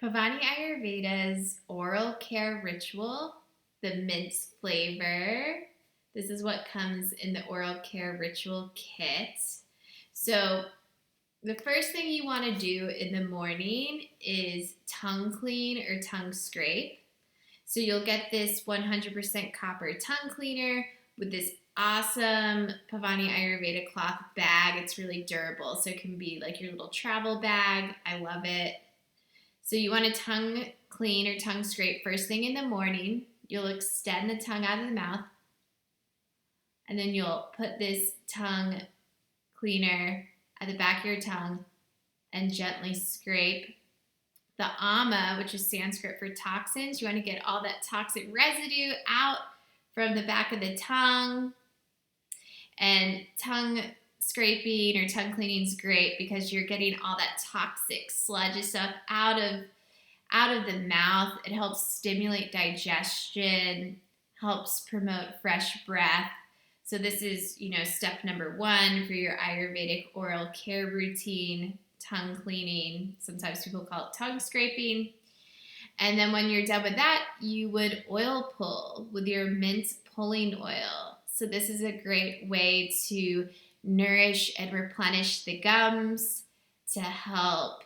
Pavani Ayurveda's oral care ritual, the mint flavor. This is what comes in the oral care ritual kit. So, the first thing you want to do in the morning is tongue clean or tongue scrape. So, you'll get this 100% copper tongue cleaner with this awesome Pavani Ayurveda cloth bag. It's really durable, so it can be like your little travel bag. I love it. So you want to tongue clean or tongue scrape first thing in the morning. You'll extend the tongue out of the mouth, and then you'll put this tongue cleaner at the back of your tongue and gently scrape the ama, which is Sanskrit for toxins. You want to get all that toxic residue out from the back of the tongue. And tongue scraping or tongue cleaning is great because you're getting all that toxic sludge stuff out of the mouth. It helps stimulate digestion, helps promote fresh breath. So this is, step number 1 for your Ayurvedic oral care routine, tongue cleaning. Sometimes people call it tongue scraping. And then when you're done with that, you would oil pull with your mint pulling oil. So this is a great way to nourish and replenish the gums, to help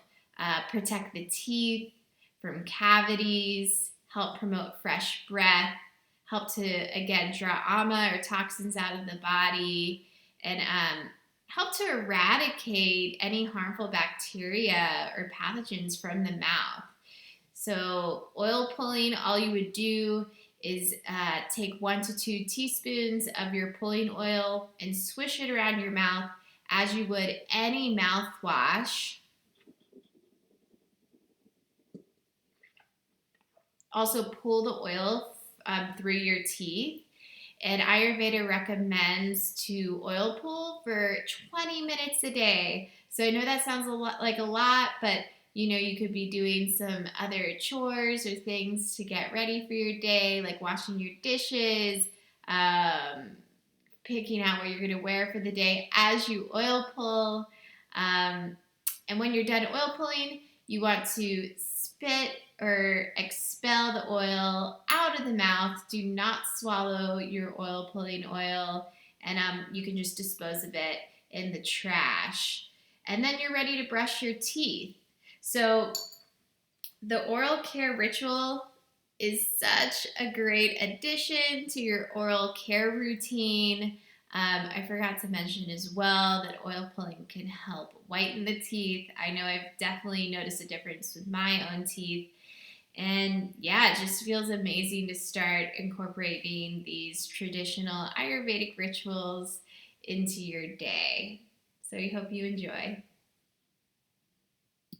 protect the teeth from cavities, help promote fresh breath, help to, again, draw ama or toxins out of the body, and help to eradicate any harmful bacteria or pathogens from the mouth. So oil pulling, all you would do is take 1 to 2 teaspoons of your pulling oil and swish it around your mouth as you would any mouthwash. Also pull the oil through your teeth. And Ayurveda recommends to oil pull for 20 minutes a day. So I know that sounds like a lot, but you could be doing some other chores or things to get ready for your day, like washing your dishes, picking out what you're going to wear for the day as you oil pull. And when you're done oil pulling, you want to spit or expel the oil out of the mouth. Do not swallow your oil pulling oil, and you can just dispose of it in the trash. And then you're ready to brush your teeth. So the oral care ritual is such a great addition to your oral care routine. I forgot to mention as well that oil pulling can help whiten the teeth. I know I've definitely noticed a difference with my own teeth. And yeah, it just feels amazing to start incorporating these traditional Ayurvedic rituals into your day. So I hope you enjoy.